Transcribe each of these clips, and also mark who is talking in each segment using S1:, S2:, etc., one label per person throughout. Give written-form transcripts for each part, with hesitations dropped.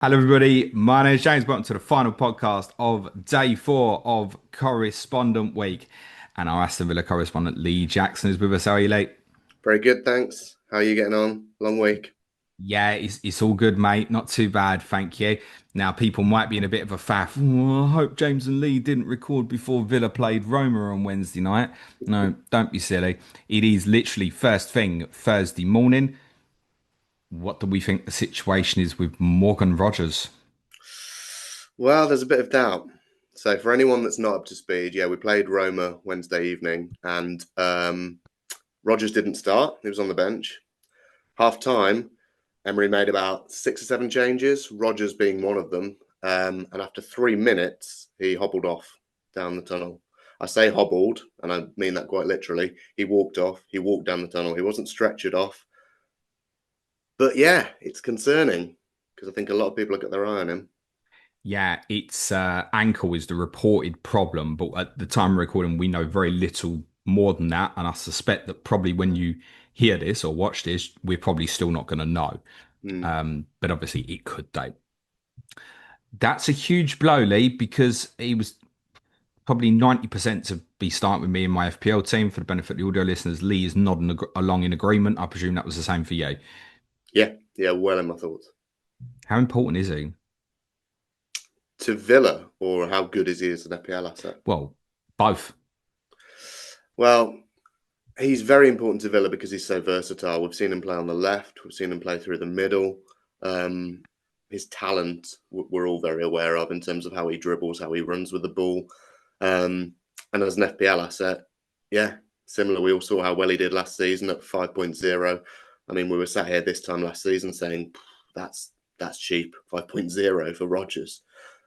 S1: Hello, everybody. My name is James. Welcome to the final podcast of day 4 of Correspondent Week. And our Aston Villa correspondent Lee Jackson is with us. How are you, late?
S2: Very good, thanks. How are you getting on? Long week.
S1: Yeah, it's all good, mate. Not too bad, thank you. Now, people might be in a bit of a faff. "Oh, I hope James and Lee didn't record before Villa played Roma on Wednesday night." No, don't be silly. It is literally first thing Thursday morning. What do we think the situation is with Morgan Rogers?
S2: Well, there's a bit of doubt. So, for anyone that's not up to speed, yeah, we played Roma Wednesday evening, and Rogers didn't start. He was on the bench. Half time, Emery made about 6 or 7 changes, Rogers being one of them. And after 3 minutes, he hobbled off down the tunnel. I say hobbled, and I mean that quite literally. He walked off, he walked down the tunnel. He wasn't stretchered off. But yeah, it's concerning because I think a lot of people have got their eye on him.
S1: Yeah, its ankle is the reported problem, but at the time of recording, we know very little more than that. And I suspect that probably when you hear this or watch this, we're probably still not going to know.
S2: Hmm.
S1: But obviously, it could date. That's a huge blow, Lee, because he was probably 90% to be starting with me in my FPL team. For the benefit of the audio listeners, Lee is nodding along in agreement. I presume that was the same for you.
S2: Yeah, yeah, well in my thoughts.
S1: How important is he?
S2: To Villa, or how good is he as an FPL asset?
S1: Well, both.
S2: Well, he's very important to Villa because he's so versatile. We've seen him play on the left, we've seen him play through the middle. Um, his talent, we're all very aware of in terms of how he dribbles, how he runs with the ball. Um, and as an FPL asset, yeah, similar. We all saw how well he did last season at 5.0. I mean, we were sat here this time last season saying that's cheap, 5.0 for Rodgers.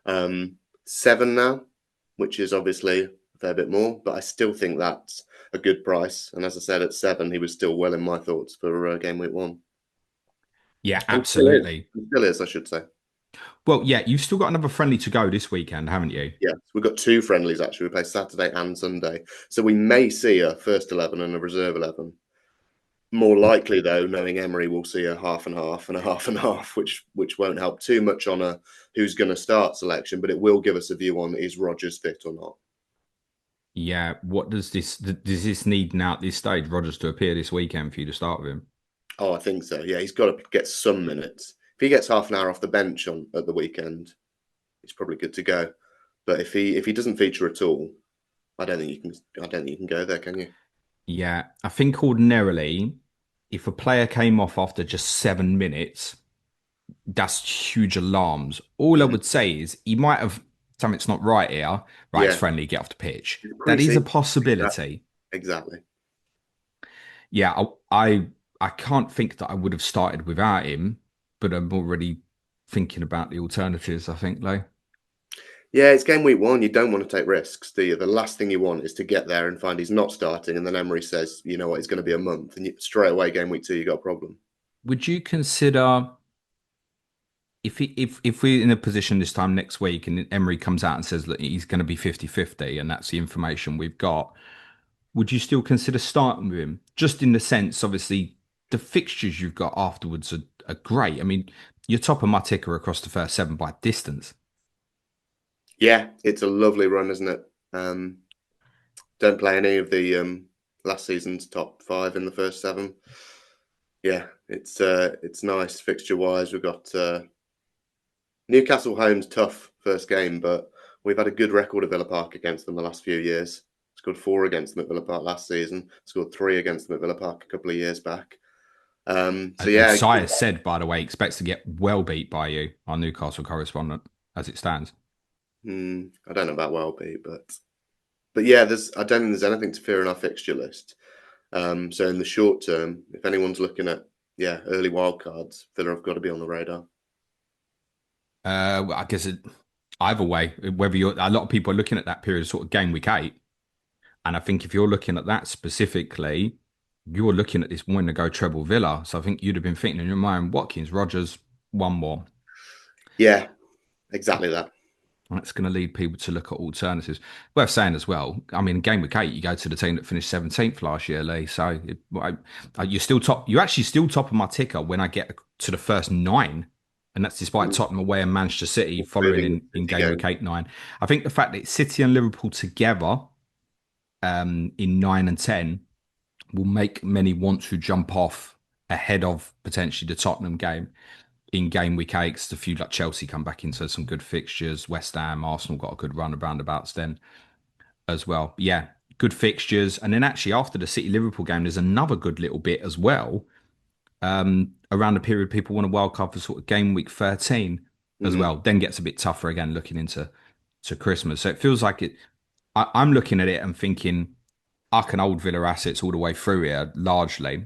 S2: 7 now, which is obviously a fair bit more, but I still think that's a good price. And as I said, at 7, he was still well in my thoughts for game week 1.
S1: Yeah,
S2: And still is.
S1: absolutely.
S2: He still is, I should say.
S1: Well, yeah, you've still got another friendly to go this weekend, haven't you?
S2: Yes, we've got two friendlies actually. We play Saturday and Sunday. So we may see a first 11 and a reserve 11. More likely, though, knowing Emery, we'll see a half and half and a half and half, which won't help too much on a who's going to start selection, but it will give us a view on is Rodgers fit or not.
S1: Yeah. What does this need now at this stage, Rogers to appear this weekend for you to start with him?
S2: Oh, I think so. Yeah, he's got to get some minutes. If he gets half an hour off the bench on at the weekend, he's probably good to go. But if he doesn't feature at all, I don't think you can go there, can you?
S1: Yeah, I think ordinarily, if a player came off after just 7 minutes, that's huge alarms. All I
S2: Mm.
S1: would say is he might have something's not right here. Right, it's
S2: Yeah,
S1: friendly, get off the pitch.
S2: it's
S1: That is a
S2: pre-season. Exactly.
S1: possibility.
S2: Exactly.
S1: Yeah, I can't think that I would have started without him, but I'm already thinking about the alternatives, I think, though.
S2: Yeah, it's game week 1. You don't want to take risks, do you? The last thing you want is to get there and find he's not starting, and then Emery says, you know what, it's going to be a month, and straight away game week 2 you got a problem.
S1: Would you consider if we're in a position this time next week and Emery comes out and says that he's going to be 50-50 and that's the information we've got, would you still consider starting with him? Just in the sense, obviously, the fixtures you've got afterwards are great. I mean, you're top of my ticker across the first 7 by distance.
S2: Yeah, it's a lovely run, isn't it? Um, don't play any of the last season's top 5 in the first 7. Yeah, it's nice fixture wise. We've got Newcastle home's tough first game, but we've had a good record at Villa Park against them the last few years. Scored 4 against them at Villa Park last season. Scored 3 against them at Villa Park a couple of years back. So
S1: And
S2: yeah,
S1: Sire said, by the way, expects to get well beat by you, our Newcastle correspondent, as it stands.
S2: I don't know about Welby, but yeah, there's I don't think there's anything to fear in our fixture list. So in the short term, if anyone's looking at early wildcards, Villa have got to be on the radar.
S1: I guess either way, whether you're a lot of people are looking at that period, sort of game week 8, and I think if you're looking at that specifically, you're looking at this one to go treble Villa. So I think you'd have been thinking in your mind, Watkins, Rogers, one more.
S2: Yeah, exactly that.
S1: And that's going to lead people to look at alternatives. Worth saying as well. I mean, game week 8, you go to the team that finished 17th last year, Lee. So you're still top. You're actually still top of my ticker when I get to the first 9. And that's despite Tottenham away and Manchester City following
S2: including the
S1: in
S2: City
S1: game
S2: game.
S1: week 8-9. I think the fact that it's City and Liverpool together in 9 and 10 will make many want to jump off ahead of potentially the Tottenham game in game week 8. Cause a few like Chelsea come back into some good fixtures. West Ham, Arsenal got a good run of roundabouts then as well. Yeah, good fixtures. And then actually after the City Liverpool game, there's another good little bit as well. Around the period people want a wild card for sort of game week 13 as
S2: Mm,
S1: well. Then gets a bit tougher again looking into Christmas. So it feels like it. I'm looking at it and thinking I can hold Villa assets all the way through here largely.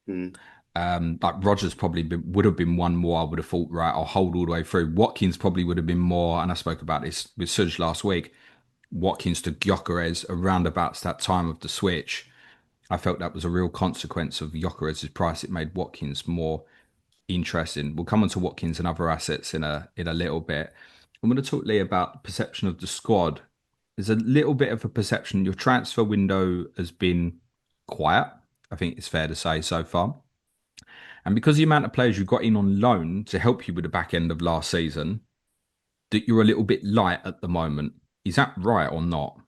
S2: mm,
S1: Like Rogers probably would have been one more. I would have thought, right, I'll hold all the way through. Watkins probably would have been more, and I spoke about this with Suj last week. Watkins to Gyökeres around about that time of the switch. I felt that was a real consequence of Gyökeres' price. It made Watkins more interesting. We'll come on to Watkins and other assets in a little bit. I'm going to talk, Lee, about the perception of the squad. There's a little bit of a perception. Your transfer window has been quiet. I think it's fair to say so far. And because the amount of players you got in on loan to help you with the back end of last season, that you're a little bit light at the moment. Is that right or not?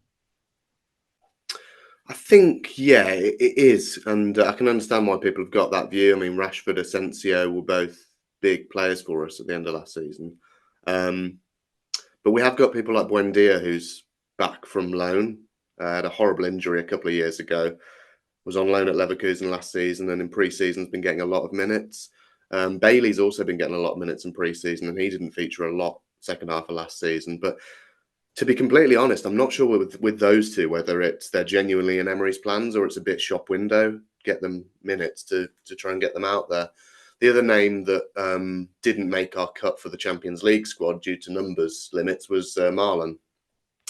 S2: I think, yeah, it is. And I can understand why people have got that view. I mean, Rashford, Asensio were both big players for us at the end of last season. Um, but we have got people like Buendia, who's back from loan. Had a horrible injury a couple of years ago. Was on loan at Leverkusen last season, and in pre-season has been getting a lot of minutes. Bailey's also been getting a lot of minutes in pre-season, and he didn't feature a lot second half of last season. But to be completely honest, I'm not sure with those two whether it's they're genuinely in Emery's plans or it's a bit shop window, get them minutes to try and get them out there. The other name that didn't make our cut for the Champions League squad due to numbers limits was Malen.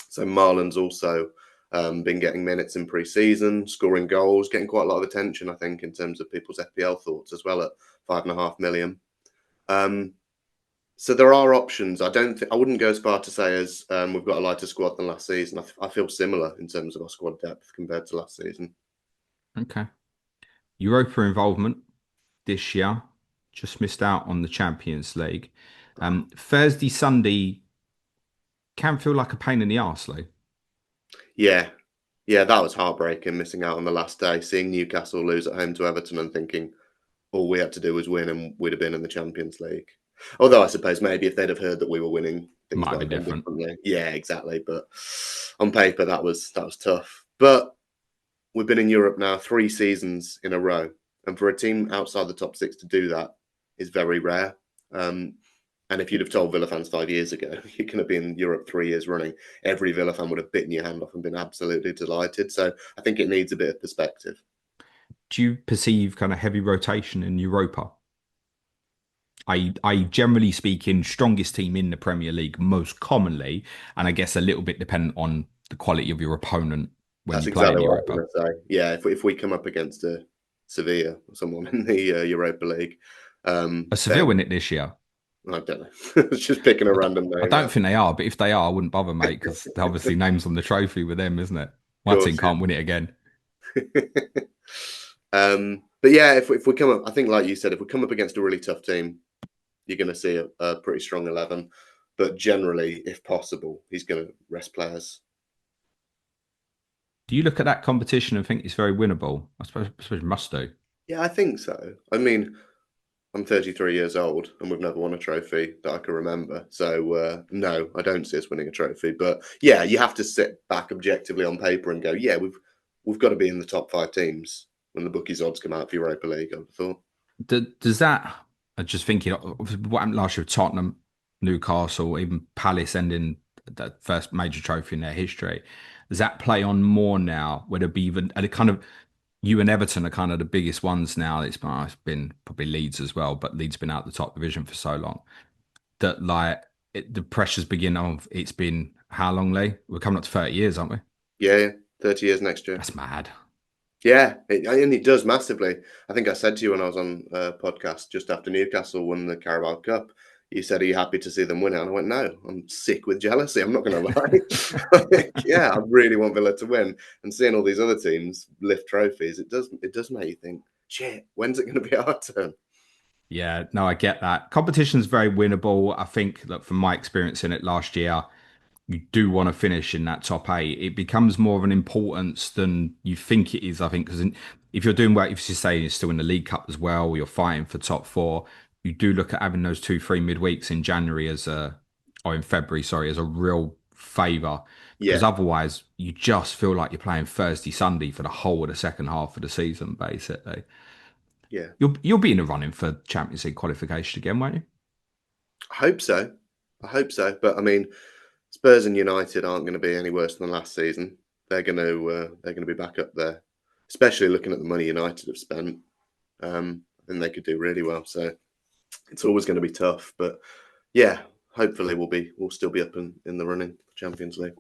S2: So Marlon's also been getting minutes in pre-season, scoring goals, getting quite a lot of attention, I think, in terms of people's FPL thoughts as well at 5.5 million. Um, so there are options. I wouldn't go as far to say as we've got a lighter squad than last season. I feel similar in terms of our squad depth compared to last season.
S1: Okay. Europa involvement this year. Just missed out on the Champions League. Thursday, Sunday can feel like a pain in the arse, Lee.
S2: Yeah, yeah, that was heartbreaking, missing out on the last day, seeing Newcastle lose at home to Everton and thinking all we had to do was win and we'd have been in the Champions League. Although I suppose maybe if they'd have heard that we were winning, things
S1: Might
S2: might
S1: be
S2: have gone
S1: different.
S2: differently. Yeah, exactly. But on paper, that was tough. But we've been in Europe now 3 seasons in a row, and for a team outside the top six to do that is very rare. Um, and if you'd have told Villa fans 5 years ago you're going to be in Europe 3 years running, every Villa fan would have bitten your hand off and been absolutely delighted. So I think it needs a bit of perspective.
S1: Do you perceive kind of heavy rotation in Europa? I generally speaking, strongest team in the Premier League most commonly, and I guess a little bit dependent on the quality of your opponent when
S2: That's
S1: you play in
S2: exactly what I was
S1: Europa.
S2: going to say. Yeah, if we come up against a Sevilla or someone in the Europa League,
S1: Are Seville in
S2: then
S1: it this year?
S2: I don't know. It's just picking a random
S1: I
S2: name
S1: don't
S2: out.
S1: think they are, but if they are, I wouldn't bother, mate, because obviously names on the trophy with them, isn't it?
S2: Of
S1: My team
S2: course,
S1: can't win it again.
S2: yeah. But yeah, if we come up, I think like you said, if we come up against a really tough team, you're going to see a pretty strong 11. But generally, if possible, he's going to rest players.
S1: Do you look at that competition and think it's very winnable? I suppose you must do.
S2: Yeah, I think so. I mean, I'm 33 years old and we've never won a trophy that I can remember. So, no, I don't see us winning a trophy. But yeah, you have to sit back objectively on paper and go, yeah, we've got to be in the top 5 teams when the bookies odds come out for Europa League, I would have thought.
S1: Does that, I'm just thinking of what happened last year with Tottenham, Newcastle, even Palace ending the first major trophy in their history. Does that play on more now? Would it be even, and it kind of, you and Everton are kind of the biggest ones now. It's been probably Leeds as well, but Leeds been out the top division for so long that like the pressures begin of it's been how long, Lee? We're coming up to 30 years, aren't we?
S2: Yeah, 30 years next year.
S1: That's mad.
S2: Yeah, and it does massively. I think I said to you when I was on a podcast just after Newcastle won the Carabao Cup, you said, "Are you happy to see them win it?" And I went, "No, I'm sick with jealousy. I'm not going to lie. Like, yeah, I really want Villa to win." And seeing all these other teams lift trophies, it does make you think, "Shit, when's it going to be our turn?"
S1: Yeah, no, I get that. Competition's very winnable. I think that from my experience in it last year, you do want to finish in that top eight. It becomes more of an importance than you think it is, I think, because if you're doing well, if you say you're still in the League Cup as well, you're fighting for top four, you do look at having those 2, 3 midweeks in January or in February, sorry, as a real favour. Because
S2: Yeah,
S1: otherwise, you just feel like you're playing Thursday, Sunday for the whole of the second half of the season, basically.
S2: yeah.
S1: You'll be in the running for Champions League qualification again, won't you?
S2: I hope so. I hope so. But I mean, Spurs and United aren't going to be any worse than last season. They're going to be back up there, especially looking at the money United have spent. I think they could do really well. So it's always going to be tough. But yeah, hopefully we'll still be up in the running for Champions League.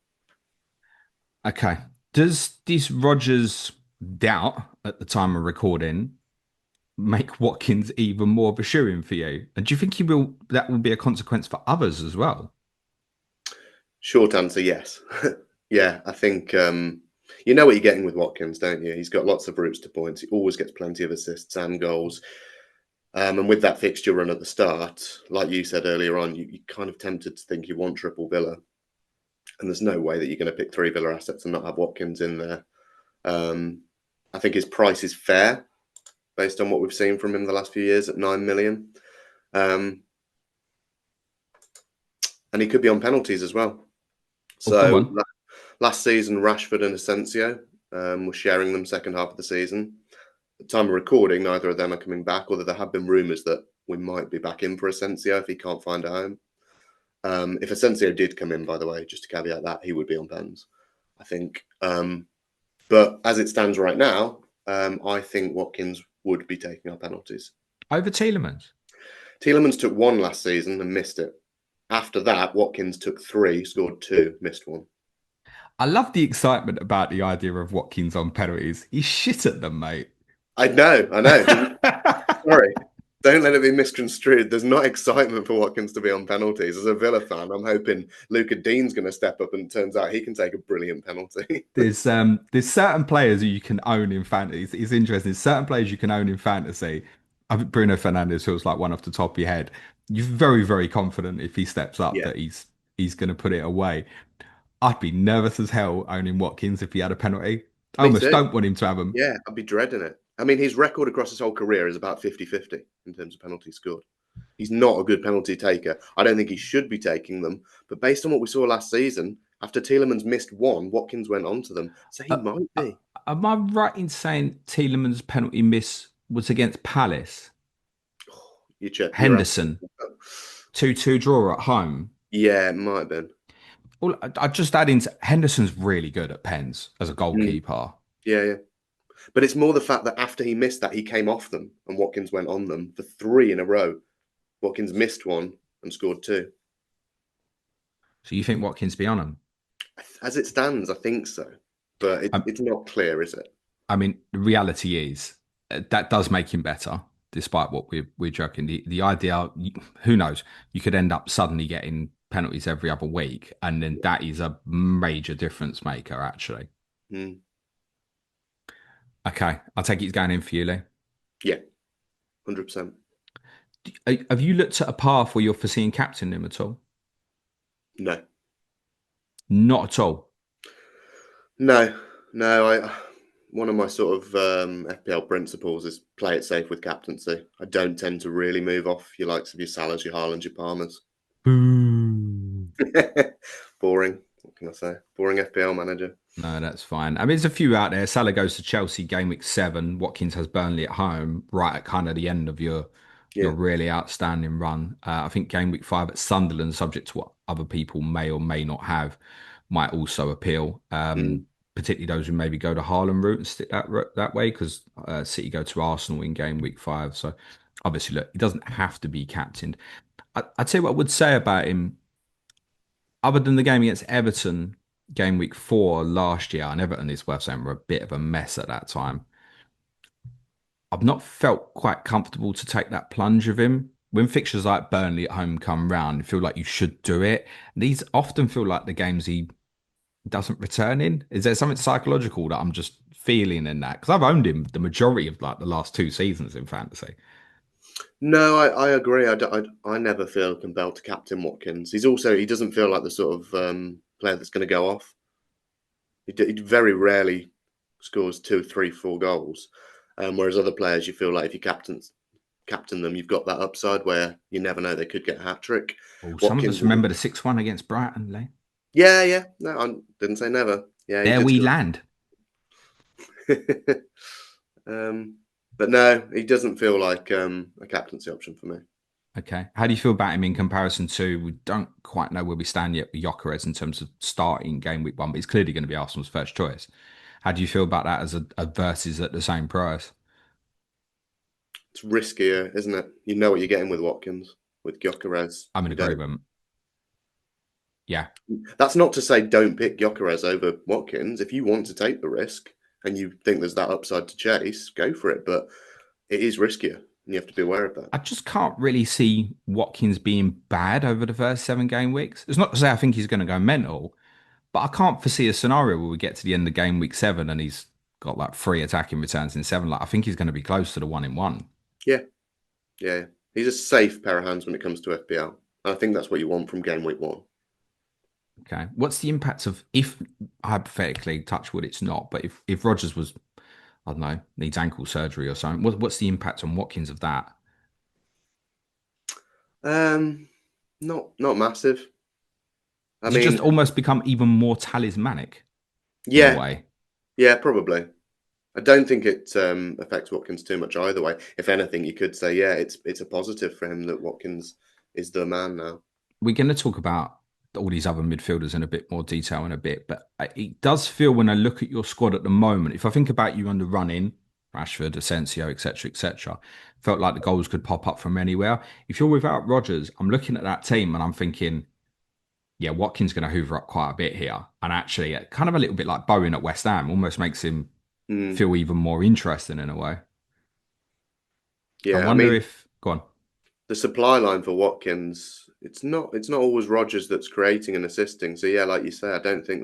S1: Okay. Does this Rodgers doubt at the time of recording make Watkins even more of a shoo-in for you? And do you think that will be a consequence for others as well?
S2: Short answer, yes. Yeah, I think you know what you're getting with Watkins, don't you? He's got lots of routes to points. He always gets plenty of assists and goals. And with that fixture run at the start, like you said earlier on, you're kind of tempted to think you want triple Villa. And there's no way that you're going to pick 3 Villa assets and not have Watkins in there. Um, I think his price is fair based on what we've seen from him the last few years at 9 million. Um, and he could be on penalties as well.
S1: Oh, come
S2: So
S1: on.
S2: last season, Rashford and Asensio were sharing them second half of the season. At the time of recording, neither of them are coming back, although there have been rumours that we might be back in for Asensio if he can't find a home. If Asensio did come in, by the way, just to caveat that, he would be on pens, I think. But as it stands right now, I think Watkins would be taking our penalties.
S1: Over Tielemans.
S2: Tielemans took one last season and missed it. After that, Watkins took 3, scored 2, missed 1.
S1: I love the excitement about the idea of Watkins on penalties. He's shit at them, mate.
S2: I know, I know. Sorry. Don't let it be misconstrued. There's not excitement for Watkins to be on penalties. As a Villa fan, I'm hoping Luca Dean's going to step up and it turns out he can take a brilliant penalty.
S1: There's certain players who you can own in fantasy. It's interesting. Certain players you can own in fantasy. I think Bruno Fernandes feels like one off the top of your head. You're very, very confident if he steps up
S2: Yeah,
S1: that he's going to put it away. I'd be nervous as hell owning Watkins if he had a penalty. I
S2: me
S1: almost
S2: too.
S1: don't want him to have them.
S2: Yeah, I'd be dreading it. I mean, his record across his whole career is about 50-50 in terms of penalties scored. He's not a good penalty taker. I don't think he should be taking them. But based on what we saw last season, after Tielemans missed one, Watkins went on to them. So he
S1: Uh,
S2: might
S1: uh,
S2: be.
S1: am I right in saying Tielemans' penalty miss was against Palace?
S2: You're
S1: Henderson,
S2: absolutely.
S1: 2-2 draw at home.
S2: Yeah, it might have been.
S1: Well, I just add in Henderson's really good at pens as a
S2: Mm,
S1: goalkeeper.
S2: yeah, yeah. But it's more the fact that after he missed that, he came off them and Watkins went on them for 3 in a row. Watkins missed one and scored 2.
S1: So you think Watkins be on him?
S2: As it stands, I think so. But it's not clear, is it?
S1: I mean, the reality is that does make him better, despite what we're joking. The idea, who knows, you could end up suddenly getting penalties every other week, and then that is a major difference maker, actually.
S2: Mm.
S1: Okay, I'll take it he's going in for you, Lee.
S2: Yeah, 100%.
S1: Have you looked at a path where you're foreseeing captain him at all?
S2: No.
S1: Not at all.
S2: No. No, one of my sort of FPL principles is play it safe with captaincy. I don't tend to really move off your likes of your Salahs, your Haalands, your Palmers.
S1: Boo.
S2: Boring. What can I say? Boring FPL manager.
S1: No, that's fine. I mean, there's a few out there. Salah goes to Chelsea game week 7. Watkins has Burnley at home, right at kind of the end of your
S2: Yeah.
S1: really outstanding run. I think game week 5 at Sunderland, subject to what other people may or may not have, might also appeal.
S2: Mm.
S1: Particularly those who maybe go to Haaland route and stick that way, because City go to Arsenal in game week 5. So obviously, look, he doesn't have to be captained. I'd say what I would say about him, other than the game against Everton, game week 4 last year, and Everton is worth saying were a bit of a mess at that time. I've not felt quite comfortable to take that plunge of him. When fixtures like Burnley at home come round, I feel like you should do it. These often feel like the games he doesn't return in. Is there something psychological that I'm just feeling in that? Because I've owned him the majority of like the last 2 seasons in fantasy.
S2: No, I agree. I never feel compelled to captain Watkins. He doesn't feel like the sort of player that's going to go off. He very rarely scores two, three, four goals. Whereas other players, you feel like if you captain them, you've got that upside where you never know they could get a hat trick.
S1: Well, some of
S2: Watkins,
S1: us remember the 6-1 against Brighton, Lee.
S2: yeah, yeah. No, I didn't say never. Yeah, he
S1: There
S2: did
S1: we
S2: score.
S1: land.
S2: um, but no, he doesn't feel like a captaincy option for me.
S1: Okay. How do you feel about him in comparison to, we don't quite know where we stand yet with Gyökeres in terms of starting game week 1, but he's clearly going to be Arsenal's first choice. How do you feel about that as a versus at the same price?
S2: It's riskier, isn't it? You know what you're getting with Watkins, with Gyökeres.
S1: I'm in
S2: You don't.
S1: agreement. Yeah.
S2: That's not to say don't pick Gyökeres over Watkins. If you want to take the risk and you think there's that upside to chase, go for it. But it is riskier, and you have to be aware of that.
S1: I just can't really see Watkins being bad over the first 7 game weeks. It's not to say I think he's going to go mental, but I can't foresee a scenario where we get to the end of game week 7 and he's got like 3 attacking returns in 7. Like I think he's going to be close to the 1 in 1.
S2: Yeah, yeah. He's a safe pair of hands when it comes to FPL. And I think that's what you want from game week 1.
S1: Okay. What's the impact of if hypothetically, touch wood, it's not, but if Rogers was, I don't know, needs ankle surgery or something, what's the impact on Watkins of that?
S2: Um, not massive. I
S1: Does he just
S2: mean,
S1: almost become even more talismanic in a
S2: yeah,
S1: way?
S2: yeah, probably. I don't think it affects Watkins too much either way. If anything, you could say, yeah, it's a positive for him that Watkins is the man now.
S1: We're going to talk about all these other midfielders in a bit more detail in a bit, but it does feel when I look at your squad at the moment, if I think about you on the run in, Rashford, Asensio, etc., felt like the goals could pop up from anywhere. If you're without Rodgers, I'm looking at that team and I'm thinking, yeah, Watkins going to hoover up quite a bit here. And actually, kind of a little bit like Bowen at West Ham, almost makes him
S2: Mm,
S1: feel even more interesting in a way. I
S2: yeah, I
S1: wonder
S2: mean,
S1: if, go on.
S2: the supply line for Watkins, it's not always Rogers that's creating and assisting. So yeah, like you say, I don't think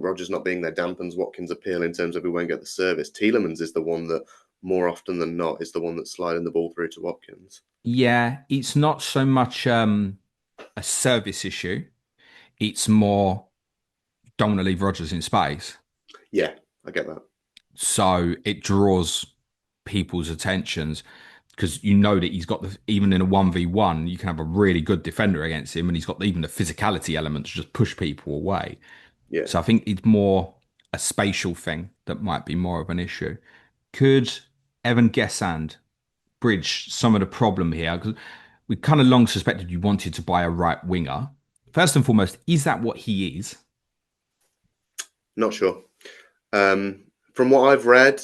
S2: Rogers not being there dampens Watkins' appeal in terms of we won't get the service. Tielemans is the one that more often than not is the one that's sliding the ball through to Watkins.
S1: Yeah, it's not so much a service issue. It's more don't want to leave Rodgers in space.
S2: Yeah, I get that.
S1: So it draws people's attentions because you know that he's got even in a 1v1, you can have a really good defender against him and he's got even the physicality element to just push people away.
S2: Yeah,
S1: So I think it's more a spatial thing that might be more of an issue. Could Evan Guessand bridge some of the problem here? Because we kind of long suspected you wanted to buy a right winger. First and foremost, is that what he is?
S2: not sure. From what I've read,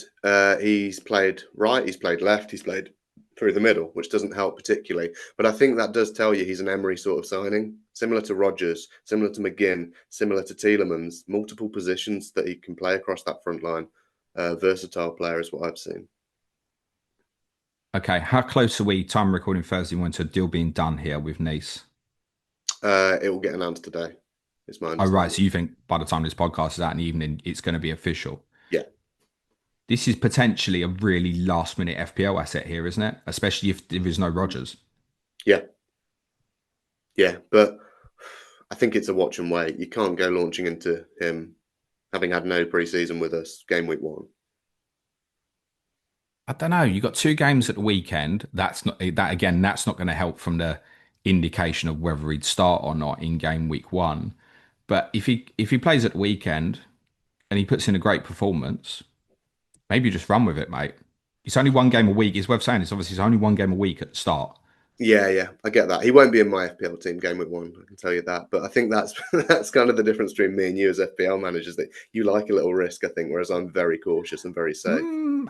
S2: he's played right, he's played left, he's played through the middle, which doesn't help particularly. But I think that does tell you he's an Emery sort of signing, similar to Rodgers, similar to McGinn, similar to Tielemans, multiple positions that he can play across that front line. Versatile player is what I've seen.
S1: Okay, how close are we, time recording Thursday morning, to a deal being done here with Nice?
S2: It will get announced today, is my
S1: Oh, right.
S2: understanding.
S1: So you think by the time this podcast is out in the evening, it's going to be official?
S2: Yeah,
S1: This is potentially a really last minute FPL asset here, isn't it? Especially if there's no Rodgers.
S2: yeah, yeah. But I think it's a watch and wait. You can't go launching into him having had no preseason with us game week 1.
S1: I don't know. You got 2 games at the weekend. That's not that again. That's not going to help from the indication of whether he'd start or not in game week 1. But if he plays at the weekend and he puts in a great performance, maybe you just run with it, mate. It's only 1 game a week. It's worth saying. It's only 1 game a week at the start.
S2: Yeah, yeah, I get that. He won't be in my FPL team game week 1, I can tell you that. But I think that's that's kind of the difference between me and you as FPL managers, that you like a little risk, I think, whereas I'm very cautious and very safe.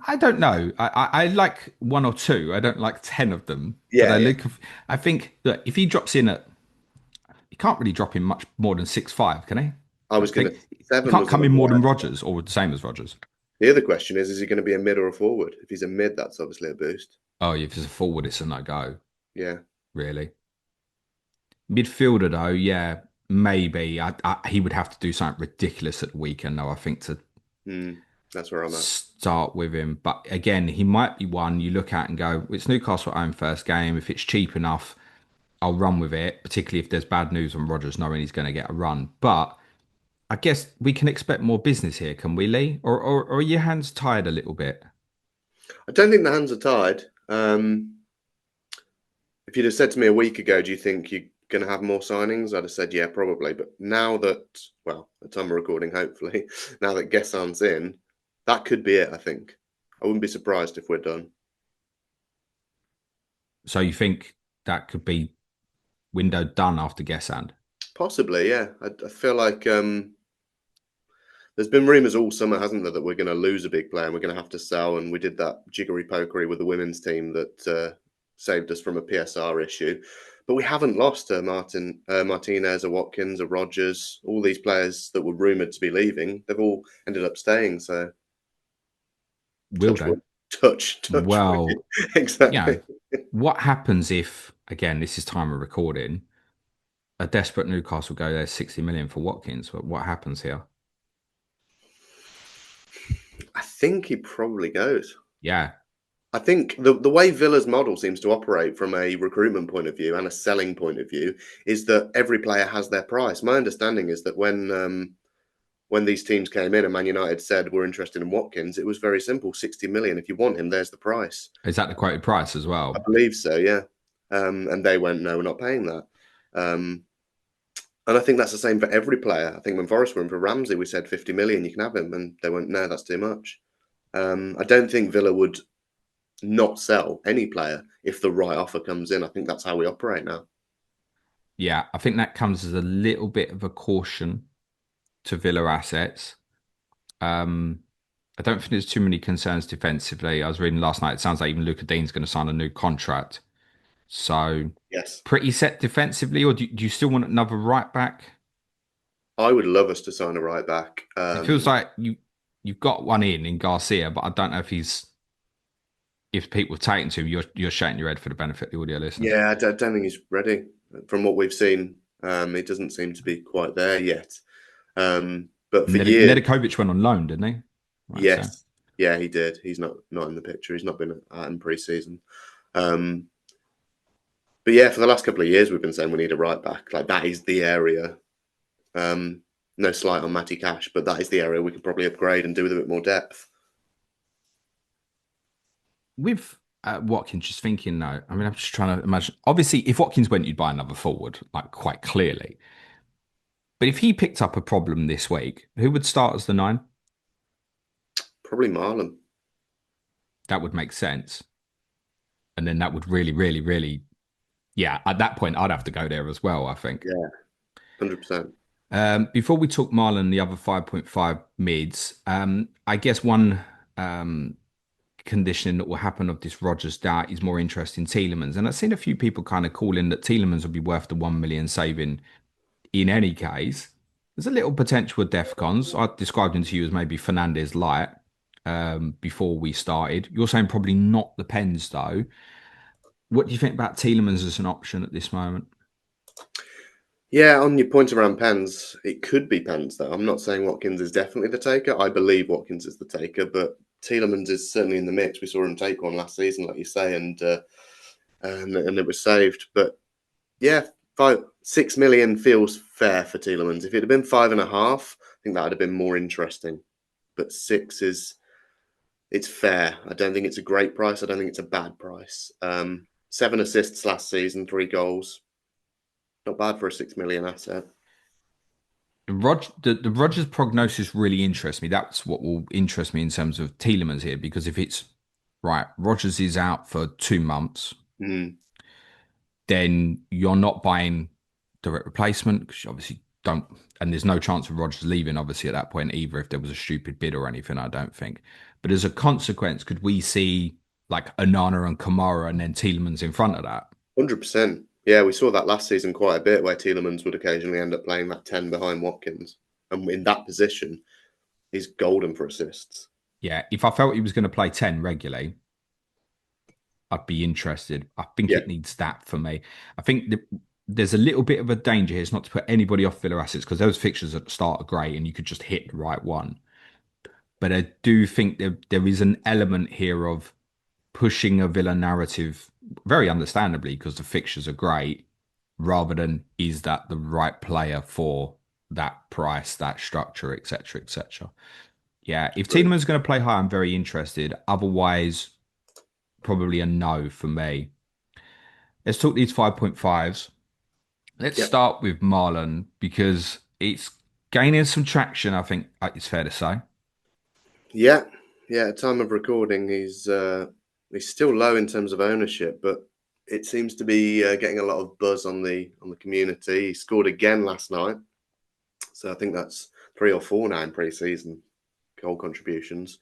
S1: I don't know. I like one or two. I don't like 10 of them. But
S2: Yeah,
S1: I
S2: yeah.
S1: look. I think that if he drops in at, he can't really drop in much more than 6-5, can he?
S2: I
S1: I
S2: was gonna
S1: think he
S2: seven
S1: can't
S2: was on
S1: come
S2: the
S1: in more
S2: high.
S1: than Rogers or the same as Rogers.
S2: The other question is he going to be a mid or a forward? If he's a mid, that's obviously a boost.
S1: Oh, if it's a forward, it's a no go.
S2: Yeah.
S1: Really. Midfielder though, yeah, maybe. He would have to do something ridiculous at the weekend though. I think to
S2: Hmm. That's where I'm at.
S1: start with him. But again, he might be one you look at and go, it's Newcastle at home first game. If it's cheap enough, I'll run with it, particularly if there's bad news on Rodgers knowing he's going to get a run. But I guess we can expect more business here, can we, Lee? Or are your hands tired a little bit?
S2: I don't think the hands are tied. If you'd have said to me a week ago, do you think you're going to have more signings? I'd have said, yeah, probably. But now that, well, at the time of recording, hopefully, now that Guessand's in, that could be it, I think. I wouldn't be surprised if we're done.
S1: So you think that could be window done after Guessand?
S2: Possibly, yeah. I feel like there's been rumours all summer, hasn't there, that we're going to lose a big player and we're going to have to sell. And we did that jiggery pokery with the women's team that saved us from a PSR issue. But we haven't lost Martinez, or Watkins, or Rodgers. All these players that were rumoured to be leaving, they've all ended up staying. So
S1: Will
S2: touch
S1: they?
S2: wood, touch wood.
S1: Well, you
S2: Exactly.
S1: know, what happens if, again, this is time of recording, a desperate Newcastle go there 60 million for Watkins? What happens here?
S2: I think he probably goes.
S1: Yeah.
S2: I think the way Villa's model seems to operate from a recruitment point of view and a selling point of view is that every player has their price. My understanding is that when these teams came in and Man United said we're interested in Watkins, it was very simple: 60 million. If you want him, there's the price.
S1: Is that the quoted price as
S2: I
S1: well?
S2: believe so, yeah. And they went, no, we're not paying that. Um, and I think that's the same for every player. I think when Forest were in for Ramsey, we said 50 million, you can have him, and they went, no, that's too much. I don't think Villa would not sell any player if the right offer comes in. I think that's how we operate now.
S1: Yeah, I think that comes as a little bit of a caution to Villa assets. Um, I don't think there's too many concerns defensively. I was reading last night, it sounds like even Luca Dean's going to sign a new contract. So
S2: Yes,
S1: pretty set defensively, or do you still want another right back?
S2: I would love us to sign a right back.
S1: It feels like you've got one in Garcia, but I don't know if people are taking to him, you're shaking your head for the benefit of the audio listeners.
S2: Yeah, I don't think he's ready. From what we've seen, it doesn't seem to be quite there yet. But for years,
S1: Nedekovic went on loan, didn't he? Right, so
S2: yes, yeah, he did. He's not in the picture. He's not been at in pre-season. Um, but yeah, for the last couple of years, we've been saying we need a right back. Like that is the area. No slight on Matty Cash, but that is the area we could probably upgrade and do with a bit more depth.
S1: with Watkins, just thinking though, I mean, I'm just trying to imagine. Obviously, if Watkins went, you'd buy another forward, like quite clearly. But if he picked up a problem this week, who would start as the nine?
S2: Probably Marlon.
S1: That would make sense. And then that would really, really, really, yeah, at that point, I'd have to go there as well, I think.
S2: Yeah, 100%.
S1: Before we talk Marlon, the other 5.5 mids, I guess one conditioning that will happen of this Rodgers doubt is more interest in Tielemans. And I've seen a few people kind of call in that Tielemans would be worth the 1 million saving in any case. There's a little potential with Defcons. I described him to you as maybe Fernandez light before we started. You're saying probably not the Pens though. What do you think about Tielemans as an option at this moment?
S2: Yeah, on your point around Pens, it could be Pens though. I'm not saying Watkins is definitely the taker. I believe Watkins is the taker, but Tielemans is certainly in the mix. We saw him take one last season, like you say, and it was saved. But yeah, 6 million feels fair for Tielemans. If it had been 5.5, I think that would have been more interesting. But six is it's fair. I don't think it's a great price. I don't think it's a bad price. 7 assists last season, 3 goals. Not bad for a 6 million asset.
S1: The Rodgers prognosis really interests me. That's what will interest me in terms of Tielemans here, because if it's right, Rodgers is out for 2 months,
S2: Mm,
S1: then you're not buying direct replacement because you obviously don't, and there's no chance of Rodgers leaving obviously at that point either if there was a stupid bid or anything. I don't think. But as a consequence, could we see like Anana and Kamara and then Tielemans in front of that?
S2: 100%. Yeah, we saw that last season quite a bit where Tielemans would occasionally end up playing that 10 behind Watkins. And in that position, he's golden for assists.
S1: Yeah, if I felt he was going to play 10 regularly, I'd be interested. I think
S2: Yeah,
S1: it needs that for me. I think there's a little bit of a danger here. It's not to put anybody off Villa assets because those fixtures at the start are great and you could just hit the right one. but I do think there is an element here of pushing a Villa narrative very understandably because the fixtures are great, rather than is that the right player for that price, that structure, etc., etc. Yeah, if
S2: True.
S1: Tielemans going to play high, I'm very interested. Otherwise, probably a no for me. Let's talk these 5.5s. Let's
S2: Yep.
S1: start with Marlon because it's gaining some traction, I think it's fair to say.
S2: Yeah. Yeah. At time of recording, he's still low in terms of ownership, but it seems to be getting a lot of buzz on the community. He scored again last night, so I think that's 3 or 4 now in pre-season goal contributions.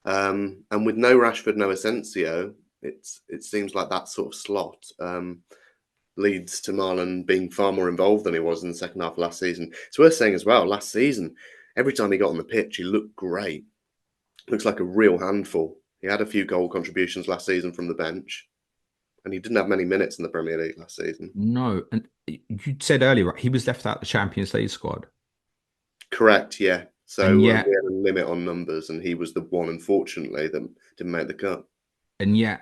S2: And with no Rashford, no Asensio, it seems like that sort of slot leads to Marlon being far more involved than he was in the second half of last season. It's worth saying as well, last season, every time he got on the pitch, he looked great. Looks like a real handful. He had a few goal contributions last season from the bench, and he didn't have many minutes in the Premier League last season.
S1: No, and you said earlier, right, he was left out the Champions League squad.
S2: Correct, yeah.
S1: And
S2: So we
S1: yet,
S2: had a limit on numbers, and he was the one, unfortunately, that didn't make the cut.
S1: and yet,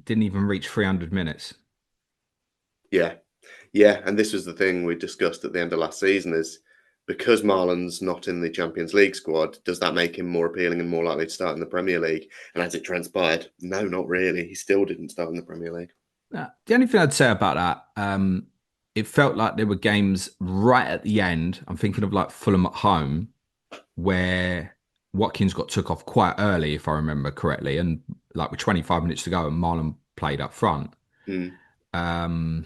S1: didn't even reach 300 minutes.
S2: Yeah, yeah. And this was the thing we discussed at the end of last season is because Marlon's not in the Champions League squad, does that make him more appealing and more likely to start in the Premier League? And as it transpired, no, not really. He still didn't start in the Premier League.
S1: The only thing I'd say about that, it felt like there were games right at the end. I'm thinking of like Fulham at home, where Watkins got took off quite early, if I remember correctly, and like with 25 minutes to go, and Marlon played up front.
S2: Mm.
S1: Um,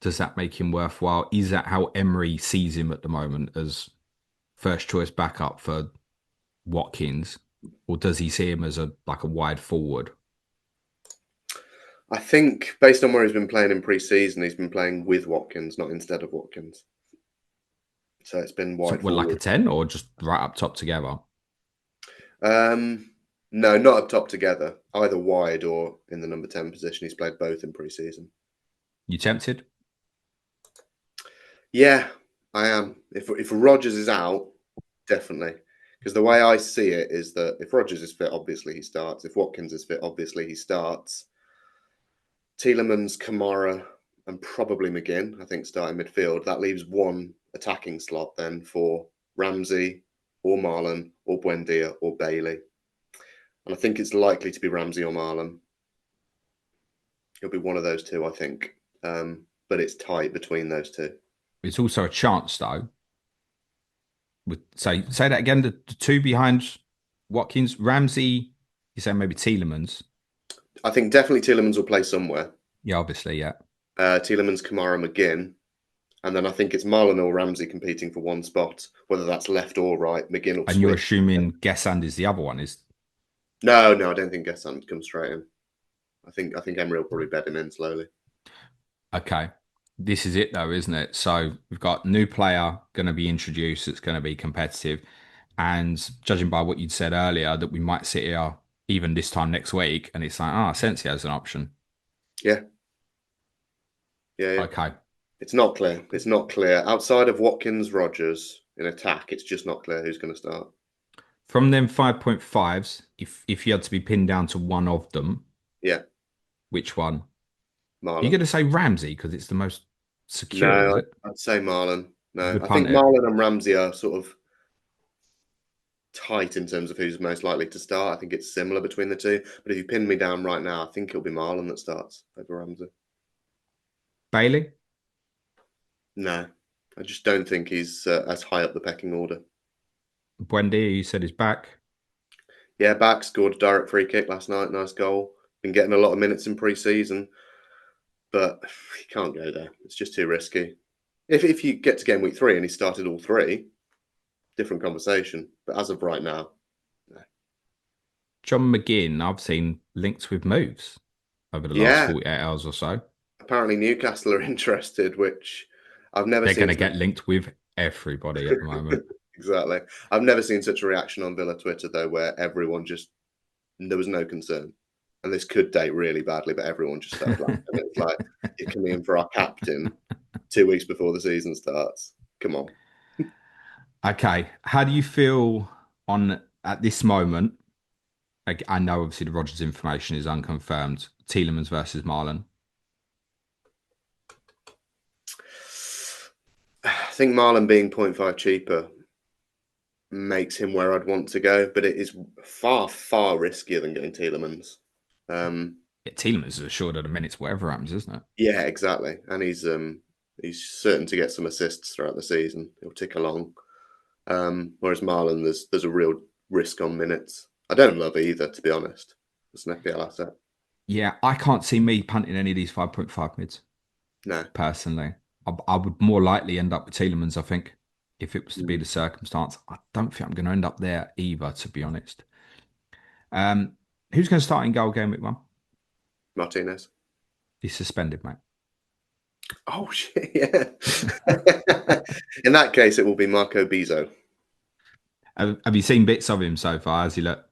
S1: does that make him worthwhile? Is that how Emery sees him at the moment as first choice backup for Watkins, or does he see him as a like a wide forward?
S2: I think based on where he's been playing in pre-season, he's been playing with Watkins, not instead of Watkins. So it's been
S1: So,
S2: wide
S1: well, like a
S2: forward.
S1: 10 or just right up top together?
S2: Um, no, not up top together, either wide or in the number 10 position. He's played both in pre-season.
S1: You tempted?
S2: Yeah, I am. If Rogers is out, definitely. Because the way I see it is that if Rogers is fit, obviously he starts. If Watkins is fit, obviously he starts. Tielemans, Kamara, and probably McGinn, I think, starting midfield. That leaves one attacking slot then for Ramsey or Marlon or Buendia or Bailey. And I think it's likely to be Ramsey or Marlon. It'll be one of those two, I think. But it's tight between those two.
S1: It's also a chance though. With say that again. The two behind Watkins, Ramsey. You say maybe Tielemans.
S2: I think definitely Tielemans will play somewhere.
S1: Yeah, obviously, yeah.
S2: Tielemans, Kamara, McGinn. And then I think it's Marlon or Ramsey competing for one spot, whether that's left or right. McGinn will
S1: And you're
S2: switch.
S1: assuming Guessand is the other one, is
S2: No, I don't think Guessand comes straight in. I think Emery will probably bed him in slowly.
S1: okay. This is it though, isn't it? So we've got new player going to be introduced. It's going to be competitive, and judging by what you'd said earlier, that we might sit here even this time next week, and it's like, Sensi has an option.
S2: Yeah, yeah.
S1: Okay.
S2: It's not clear. It's not clear. Outside of Watkins, Rogers in attack, it's just not clear who's going to start.
S1: From them 5.5s, if you had to be pinned down to one of them,
S2: Yeah,
S1: which one? You're
S2: Marlon.
S1: going to say Ramsey because it's the most secure, is
S2: No,
S1: it?
S2: I'd say Marlon. No,
S1: We
S2: I
S1: punt
S2: think
S1: it.
S2: Marlon and Ramsey are sort of tight in terms of who's most likely to start. I think it's similar between the two. But if you pin me down right now, I think it'll be Marlon that starts over Ramsey.
S1: Bailey?
S2: No, I just don't think he's as high up the pecking order.
S1: Buendia, you said is back.
S2: Yeah, back scored a direct free kick last night. Nice goal. Been getting a lot of minutes in pre-season, but he can't go there. It's just too risky. If you get to game week 3 and he started all 3, different conversation. But as of right now, no.
S1: John McGinn, I've seen linked with moves over the last
S2: Yeah,
S1: 48 hours or so.
S2: apparently Newcastle are interested, which I've never
S1: They're going
S2: seen.
S1: to get linked with everybody at the moment.
S2: Exactly. I've never seen such a reaction on Villa Twitter though, where everyone just there was no concern. And this could date really badly, but everyone just started laughing. It's like you're coming in for our captain 2 weeks before the season starts. Come on.
S1: Okay. How do you feel? on at this moment, I know obviously the Rodgers information is unconfirmed. Tielemans versus Marlon.
S2: I think Marlon being point 0.5 cheaper makes him where I'd want to go, but it is far, far riskier than going Tielemans.
S1: Yeah, Tielemans is assured at a minute's whatever happens, isn't it?
S2: Yeah, exactly. And he's certain to get some assists throughout the season. He'll tick along. Whereas Marlon, there's a real risk on minutes. I don't love either, to be honest. It's an FPL asset.
S1: Yeah, I can't see me punting any of these 5.5 mids
S2: No.
S1: personally. I would more likely end up with Tielemans, I think, if it was to be
S2: Mm.
S1: the circumstance. I don't think I'm going to end up there either, to be honest. Um, who's going to start in goal game week 1?
S2: Martinez.
S1: He's suspended, mate.
S2: Oh shit! Yeah. In that case, it will be Marco Bizzo.
S1: Have you seen bits of him so far? Has he look?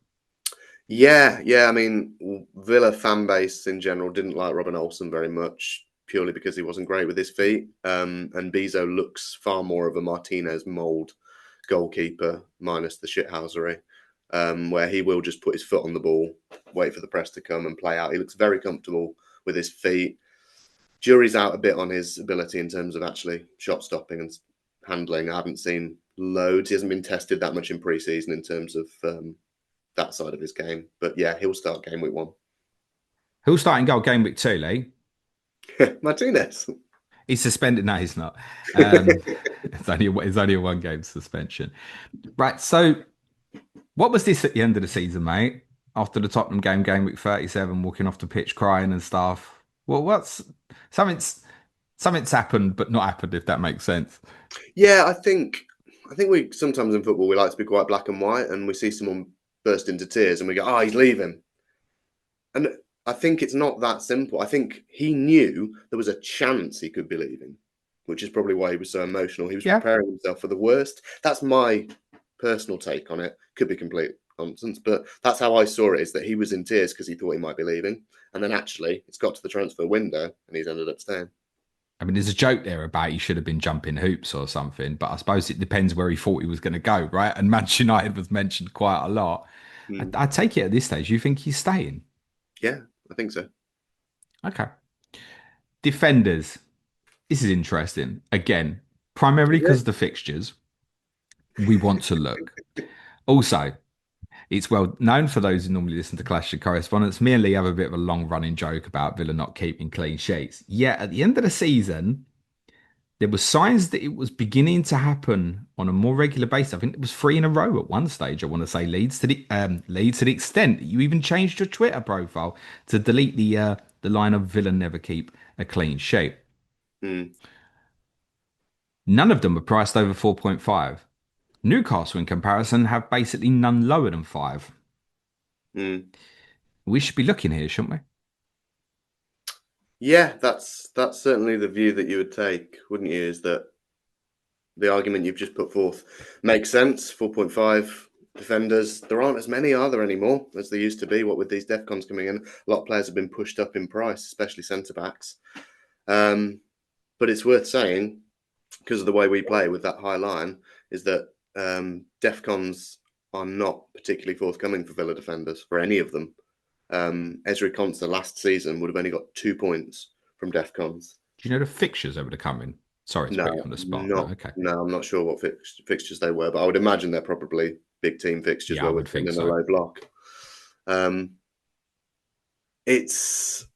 S2: Yeah. I mean, Villa fan base in general didn't like Robin Olsen very much, purely because he wasn't great with his feet. And Bizzo looks far more of a Martinez mould goalkeeper, minus the shithousery, where he will just put his foot on the ball, wait for the press to come, and play out. He looks very comfortable with his feet. Jury's out a bit on his ability in terms of actually shot stopping and handling. I haven't seen loads. He hasn't been tested that much in pre-season in terms of that side of his game. But yeah, he'll start game week 1.
S1: Who'll start in goal game week 2, Lee?
S2: Martinez.
S1: He's suspended. No, he's not. It's only a 1 game suspension. Right. So, what was this at the end of the season, mate? After the Tottenham game week 37, walking off the pitch crying and stuff. Well, what's something's something's happened, but not happened, if that makes sense.
S2: Yeah, I think we sometimes in football we like to be quite black and white, and we see someone burst into tears and we go, "Oh, he's leaving." And I think it's not that simple. I think he knew there was a chance he could be leaving, which is probably why he was so emotional. He was
S1: Yeah.
S2: preparing himself for the worst. That's my personal take on it. Could be complete nonsense, but that's how I saw it, is that he was in tears because he thought he might be leaving. And then actually it's got to the transfer window and he's ended up staying.
S1: I mean, there's a joke there about he should have been jumping hoops or something, but I suppose it depends where he thought he was going to go, right? And Manchester United was mentioned quite a lot.
S2: Mm.
S1: I take it at this stage, you think he's staying?
S2: Yeah, I think so.
S1: Okay. Defenders. This is interesting. Again, primarily
S2: Is it?
S1: because of the fixtures, we want to look. Also, it's well known for those who normally listen to Clash of Correspondents. Me and Lee have a bit of a long running joke about Villa not keeping clean sheets. Yet at the end of the season, there were signs that it was beginning to happen on a more regular basis. I think it was 3 in a row at one stage. I want to say Leeds to the extent that you even changed your Twitter profile to delete the line of Villa never keep a clean sheet.
S2: Mm.
S1: None of them are priced over 4.5. Newcastle, in comparison, have basically none lower than 5.
S2: Mm.
S1: We should be looking here, shouldn't we?
S2: Yeah, that's certainly the view that you would take, wouldn't you? Is that the argument you've just put forth makes sense? 4.5 defenders. There aren't as many, are there, anymore, as there used to be? What with these DEFCONs coming in, a lot of players have been pushed up in price, especially centre backs. But it's worth saying, because of the way we play with that high line, is that DEFCONs are not particularly forthcoming for Villa defenders, for any of them. Ezri Konsa last season would have only got 2 points from DEFCONs.
S1: Do you know the fixtures over the coming? Sorry to put you
S2: No,
S1: on the spot. No,
S2: not.
S1: okay.
S2: No, I'm not sure what fixtures they were, but I would imagine they're probably big team fixtures
S1: Yeah, I
S2: where we're
S1: would
S2: sitting
S1: think
S2: in a
S1: so.
S2: low block. It's.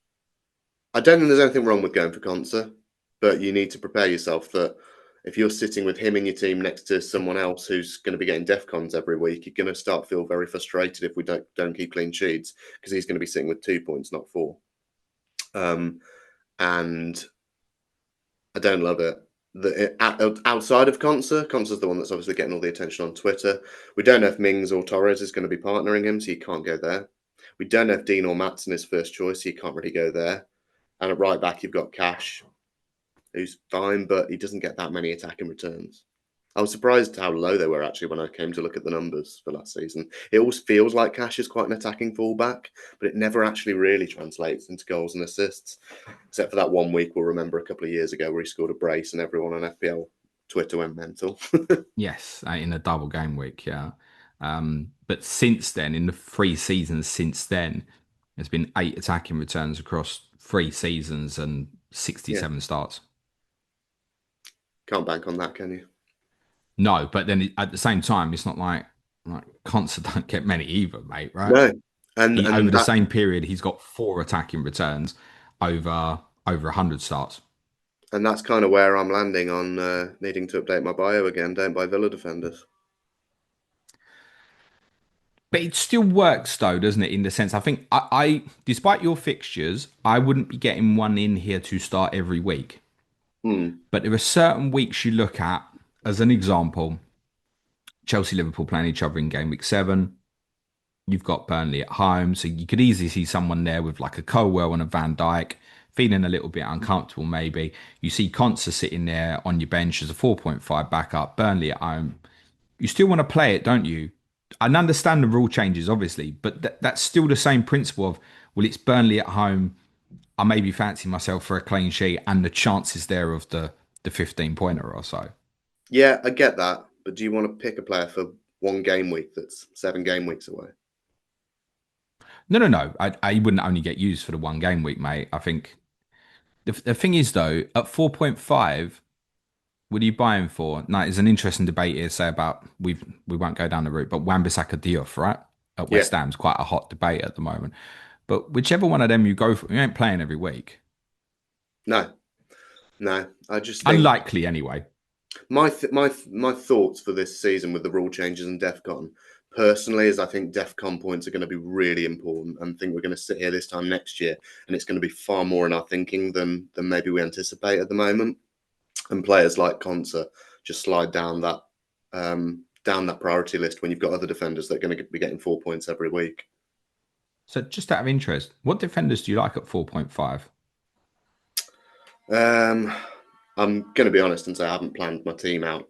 S2: I don't think there's anything wrong with going for Konsa, but you need to prepare yourself that if you're sitting with him in your team next to someone else who's going to be getting DEFCONs every week, you're going to start to feel very frustrated if we don't keep clean sheets, because he's going to be sitting with 2 points, not 4. And I don't love it. Outside of Konsa's the one that's obviously getting all the attention on Twitter. We don't know if Mings or Torres is going to be partnering him, so you can't go there. We don't know if Dean or Matt's his first choice, so you can't really go there. And at right back, you've got Cash, who's fine, but he doesn't get that many attacking returns. I was surprised how low they were actually when I came to look at the numbers for last season. It always feels like Cash is quite an attacking fullback, but it never actually really translates into goals and assists, except for that 1 week we'll remember a couple of years ago where he scored a brace and everyone on FPL Twitter went mental.
S1: Yes, in a double game week. Yeah. But since then, in the 3 seasons since then, there's been 8 attacking returns across 3 seasons and
S2: Yeah,
S1: 67 starts.
S2: can't bank on that, can you?
S1: No, but then at the same time, it's not like Conser don't get many either, mate. Right?
S2: No, and
S1: He over
S2: and
S1: the
S2: that
S1: same period, he's got 4 attacking returns over 100 starts.
S2: and that's kind of where I'm landing on needing to update my bio again. Don't buy Villa defenders.
S1: But it still works though, doesn't it? In the sense, I think despite your fixtures, I wouldn't be getting one in here to start every week.
S2: Hmm.
S1: But there are certain weeks you look at, as an example, Chelsea Liverpool playing each other in game week 7. You've got Burnley at home, so you could easily see someone there with like a Colwell and a Van Dijk, feeling a little bit uncomfortable maybe. You see Conser sitting there on your bench as a 4.5 backup, Burnley at home. You still want to play it, don't you? I understand the rule changes, obviously, but that's still the same principle of, well, it's Burnley at home. I maybe fancy myself for a clean sheet and the chances there of the 15 pointer or so.
S2: Yeah, I get that, but do you want to pick a player for one game week that's 7 game weeks away?
S1: No, no, no. I wouldn't only get used for the 1 game week, mate. I think the thing is, though, at 4.5, what are you buying for? Now, it's an interesting debate here, say about we won't go down the route, but Wan-Bissaka Diouf, right? At
S2: Yeah,
S1: West Ham's quite a hot debate at the moment. But whichever one of them you go for, you ain't playing every week.
S2: no, no. I just think
S1: Unlikely, anyway.
S2: my thoughts for this season with the rule changes and DEFCON personally is I think DEFCON points are going to be really important, and think we're going to sit here this time next year and it's going to be far more in our thinking than maybe we anticipate at the moment. And players like Konsa just slide down that priority list when you've got other defenders that are going to be getting 4 points every week.
S1: So, just out of interest, what defenders do you like at 4.5?
S2: Um, I'm going to be honest and say I haven't planned my team out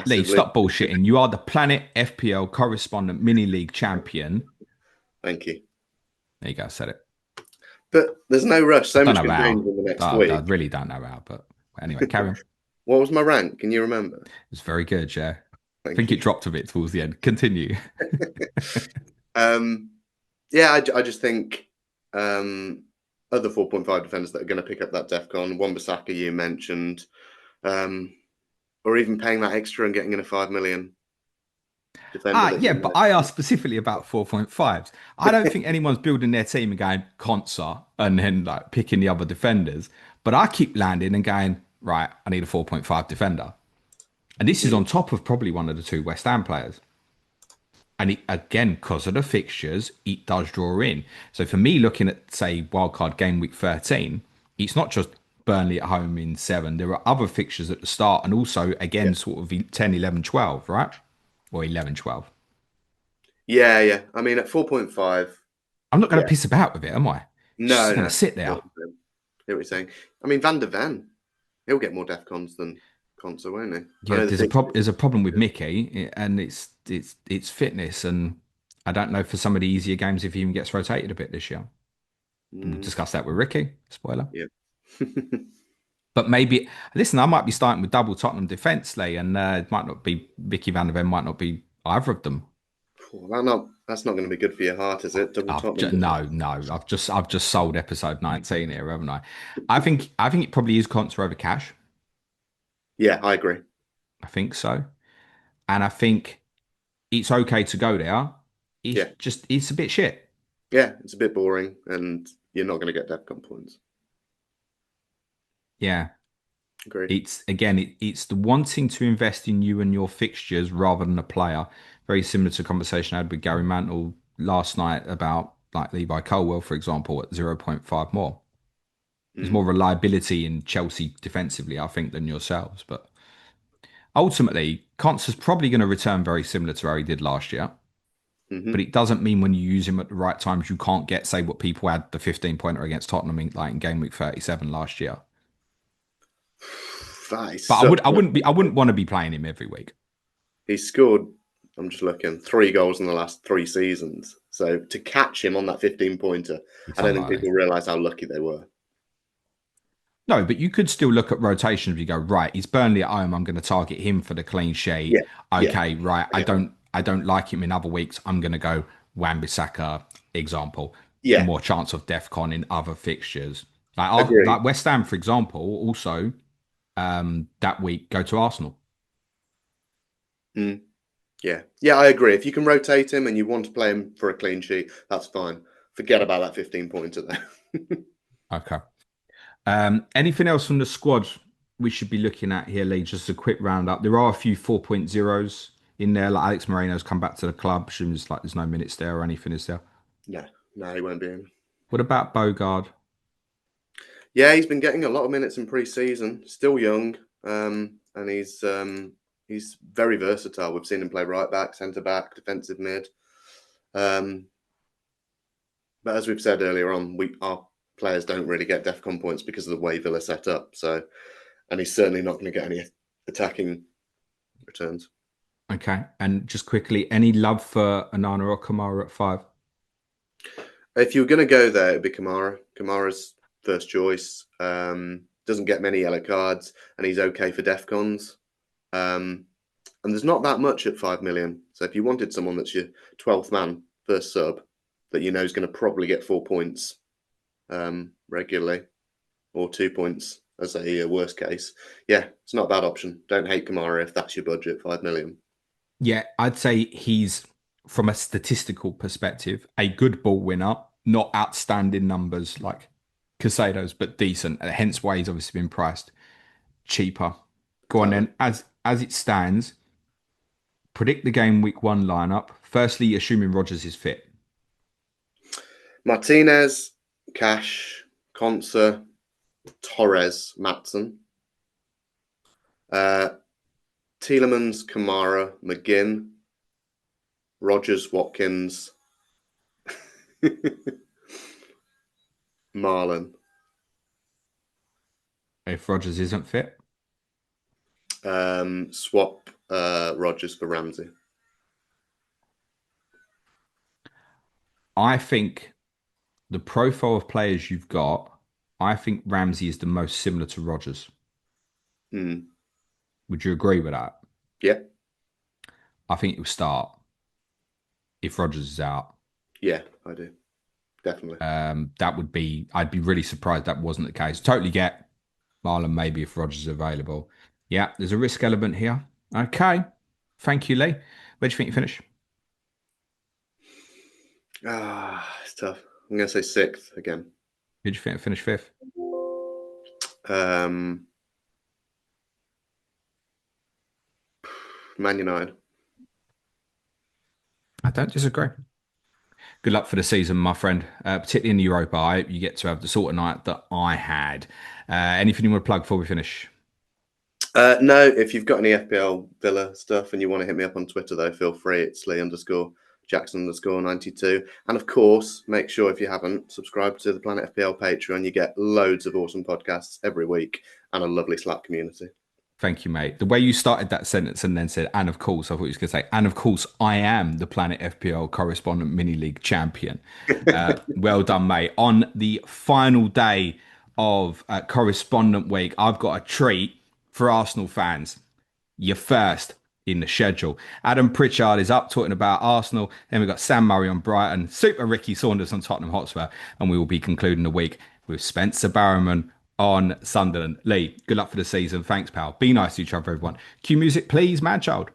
S1: Lee,
S2: massively.
S1: stop bullshitting. You are the Planet FPL Correspondent Mini League champion.
S2: Thank you.
S1: There you go, I said it.
S2: But there's no rush.
S1: I
S2: So
S1: don't
S2: much
S1: know
S2: can change
S1: how.
S2: in the next
S1: I
S2: week.
S1: really don't know how, but anyway, carry on.
S2: What was my rank? Can you remember?
S1: It's very good, yeah. I
S2: Thank
S1: think it
S2: you.
S1: dropped a bit towards the end. Continue.
S2: um, yeah, I just think other 4.5 defenders that are going to pick up that DEFCON, Wan-Bissaka you mentioned, um, or even paying that extra and getting in a 5 million defender that
S1: Yeah,
S2: you
S1: but
S2: know.
S1: I asked specifically about 4.5s. I don't think anyone's building their team and going concert and then like picking the other defenders. But I keep landing and going, right, I need a 4.5 defender. And this is on top of probably one of the 2 West Ham players. And again, because of the fixtures, it does draw in. So for me, looking at, say, wildcard game week 13, it's not just Burnley at home in 7. There are other fixtures at the start and also,
S2: Yeah,
S1: again, sort of 10, 11, 12, right? Or 11, 12.
S2: yeah, yeah. I mean, at 4.5,
S1: I'm not going to
S2: yeah.
S1: piss about with it, am I? It's
S2: No,
S1: just going
S2: no.
S1: to sit
S2: I
S1: there.
S2: hear what you're saying. I mean, Van der Ven, he'll get more DEFCONs than Consa, won't he? I
S1: Yeah,
S2: know the thing.
S1: there's a problem with Mickey, and it's fitness, and I don't know for some of the easier games if he even gets rotated a bit this year. We'll
S2: Mm,
S1: discuss that with Ricky. Spoiler.
S2: yeah.
S1: But maybe listen, I might be starting with double Tottenham defence, Lee, and it might not be Vicky Van der Ven, might not be either of them.
S2: That's not going to be good for your heart, is it? Double Tottenham
S1: No,
S2: defense.
S1: no, I've just sold episode 19 here, haven't I? I think it probably is Contra over Cash.
S2: Yeah, I agree.
S1: I think so, and I think it's okay to go there.
S2: Yeah,
S1: It's a bit shit.
S2: yeah. It's a bit boring, and you're not going to get DEFCON points.
S1: Yeah,
S2: Agreed.
S1: it's the wanting to invest in you and your fixtures rather than a player. Very similar to a conversation I had with Gary Mantle last night about like Levi Colwell, for example, at 0.5 more. There's more
S2: Mm.
S1: reliability in Chelsea defensively, I think, than yourselves. But ultimately, Conser's probably going to return very similar to how he did last year. But
S2: Hmm.
S1: it doesn't mean when you use him at the right times, you can't get, say, what people had the 15 pointer against Tottenham in game week 37 last year.
S2: That is
S1: But
S2: such
S1: I wouldn't want to be playing him every week.
S2: He scored, I'm just looking, 3 goals in the last 3 seasons. So to catch him on that 15 pointer,
S1: It's
S2: I don't think
S1: unlikely.
S2: people realise how lucky they were.
S1: No, but you could still look at rotations. You go, right, he's Burnley at home. I'm going to target him for the clean sheet.
S2: Yeah, yeah,
S1: Okay, right.
S2: I get that.
S1: I don't like him in other weeks, I'm going to go Wan-Bissaka, example.
S2: Yeah,
S1: More chance of DEFCON in other fixtures.
S2: agree.
S1: Like West Ham, for example, also that week go to Arsenal.
S2: Mm, yeah, yeah, I agree. If you can rotate him and you want to play him for a clean sheet, that's fine. Forget about that 15 pointer there.
S1: Okay. Anything else from the squad we should be looking at here, Lee? Just a quick roundup. There are a few 4.0s in there, like Alex Moreno's come back to the club. Seems like there's no minutes there or anything, is there?
S2: No, no, he won't be in.
S1: What about Bogard?
S2: Yeah, he's been getting a lot of minutes in pre-season. Still young, and he's very versatile. We've seen him play right back, centre back, defensive mid. Um, but as we've said earlier on, our players don't really get DEFCON points because of the way Villa set up. So, and he's certainly not going to get any attacking returns.
S1: Okay. And just quickly, any love for Anana or Kamara at 5?
S2: If you were going to go there, it'd be Kamara. Kamara's first choice. Doesn't get many yellow cards, and he's okay for DEFCONs. And there's not that much at 5 million. So if you wanted someone that's your 12th man, first sub, that you know is going to probably get 4 points regularly, or 2 points as a worst case, yeah, it's not a bad option. Don't hate Kamara if that's your budget, 5 million.
S1: Yeah, I'd say he's, from a statistical perspective, a good ball winner, not outstanding numbers like Casado's, but decent. Hence why he's obviously been priced cheaper. Go on
S2: Totally.
S1: then. As it stands, predict the game week 1 lineup. Firstly, assuming Rogers is fit.
S2: Martinez, Cash, Conser, Torres, Matson, Tielemans, Kamara, McGinn, Rogers, Watkins, Marlon.
S1: If Rogers isn't fit,
S2: Swap Rogers for Ramsey.
S1: I think the profile of players you've got, I think Ramsey is the most similar to Rogers.
S2: Hmm.
S1: Would you agree with that?
S2: Yeah,
S1: I think it will start if Rogers is out.
S2: yeah, I do. Definitely.
S1: That would be, I'd be really surprised that wasn't the case. Totally get Marlon maybe if Rogers is available. Yeah, there's a risk element here. Okay. Thank you, Lee. Where do you think you finish?
S2: It's tough. I'm going to say sixth again.
S1: Who do you think finish 5th?
S2: Um, Man United.
S1: I don't disagree. Good luck for the season, my friend. Particularly in the Europa. I hope you get to have the sort of night that I had. Anything you want to plug before we finish?
S2: No, if you've got any FPL Villa stuff and you want to hit me up on Twitter, though, feel free. It's Lee_Jackson_92. And of course, make sure if you haven't, subscribe to the Planet FPL Patreon. You get loads of awesome podcasts every week and a lovely Slack community.
S1: Thank you, mate. The way you started that sentence and then said, and of course, I thought you was going to say, and of course, I am the Planet FPL Correspondent Mini League champion. Well done, mate. On the final day of Correspondent Week, I've got a treat for Arsenal fans. You're first in the schedule. Adam Pritchard is up talking about Arsenal. Then we've got Sam Murray on Brighton, Super Ricky Saunders on Tottenham Hotspur, and we will be concluding the week with Spencer Barrowman on Sunderland. Lee, good luck for the season. Thanks, pal. Be nice to each other, everyone. Cue music, please, man child.